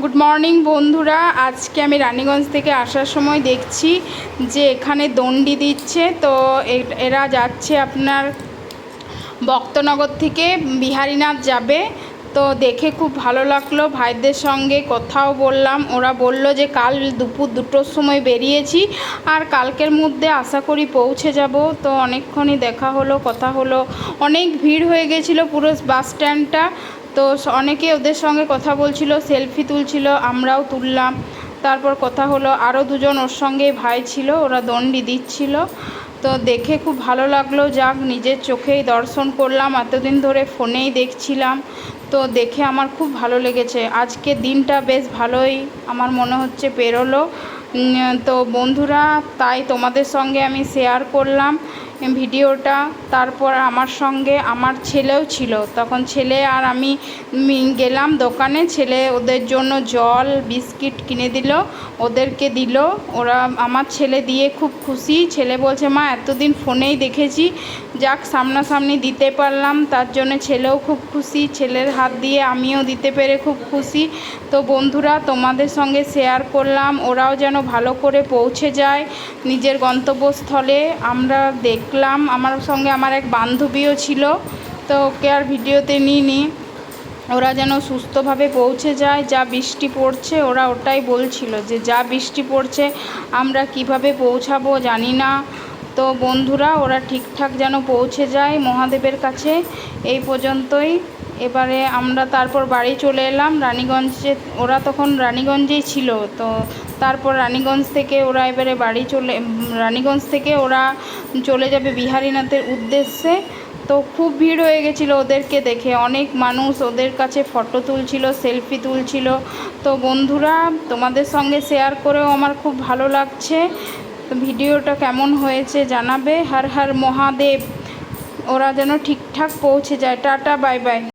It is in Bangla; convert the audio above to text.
গুড মর্নিং বন্ধুরা। আজকে আমি রানীগঞ্জ থেকে আসার সময় দেখছি যে এখানে দণ্ডি দিচ্ছে। তো এরা যাচ্ছে আপনার ভক্তনগর থেকে বিহারীনাথ যাবে। তো দেখে খুব ভালো লাগলো, ভাইদের সঙ্গে কথাও বললাম। ওরা বলল যে কাল দুপুর 2টোর সময় বেরিয়েছি আর কালকের মধ্যে আশা করি পৌঁছে যাব। তো অনেকক্ষণই দেখা হলো, কথা হলো। অনেক ভিড় হয়ে গেছিলো পুরো বাস স্ট্যান্ডটা। তো অনেকে ওদের সঙ্গে কথা বলছিল, সেলফি তুলছিল, আমরাও তুললাম। তারপর কথা হলো, আরও দুজন ওর সঙ্গে ভাই ছিল, ওরা দণ্ডি দিচ্ছিল। তো দেখে খুব ভালো লাগলো, যাক নিজের চোখেই দর্শন করলাম, এতদিন ধরে ফোনেই দেখছিলাম। তো দেখে আমার খুব ভালো লেগেছে। আজকে দিনটা বেশ ভালোই আমার মনে হচ্ছে পেরোলো। তো বন্ধুরা, তাই তোমাদের সঙ্গে আমি শেয়ার করলাম ভিডিওটা। তারপর আমার সঙ্গে আমার ছেলেও ছিল, তখন ছেলে আর আমি গেলাম দোকানে। ছেলে ওদের জন্য জল বিস্কিট কিনে দিল, ওদেরকে দিল। ওরা, আমার ছেলে দিয়ে খুব খুশি। ছেলে বলছে মা এতদিন ফোনেই দেখেছি, যাক সামনাসামনি দিতে পারলাম, তার জন্য ছেলেও খুব খুশি। ছেলের হাত দিয়ে আমিও দিতে পেরে খুব খুশি। তো বন্ধুরা, তোমাদের সঙ্গে শেয়ার করলাম, ওরাও যেন ভালো করে পৌঁছে যায় নিজের গন্তব্যস্থলে। আমরা দেখলাম, আমার সঙ্গে আমার এক বান্ধবীও ছিল, তো ওকে আর ভিডিওতে নিইনি। ওরা যেন সুস্থভাবে পৌঁছে যায়। যা বৃষ্টি পড়ছে, ওরা ওটাই বলছিল যে যা বৃষ্টি পড়ছে আমরা কিভাবে পৌঁছাবো জানি না। তো বন্ধুরা, ওরা ঠিকঠাক যেন পৌঁছে যায় মহাদেবের কাছে। এই পর্যন্তই। এবারে আমরা তারপর বাড়ি চলে এলাম রানীগঞ্জে। ওরা তখন রানীগঞ্জেই ছিল। তো তারপর রানীগঞ্জ থেকে ওরা এবারে রানীগঞ্জ থেকে ওরা চলে যাবে বিহারীনাথের উদ্দেশ্যে। তো খুব ভিড় হয়ে গেছিলো ওদেরকে দেখে, অনেক মানুষ ওদের কাছে ফটো তুলছিল, সেলফি তুলছিল। তো বন্ধুরা, তোমাদের সঙ্গে শেয়ার করেও আমার খুব ভালো লাগছে। তো ভিডিওটা কেমন হয়েছে জানাবে। হর হর মহাদেব। ওরা যেন ঠিকঠাক পৌঁছে যায়। Tata, bye bye.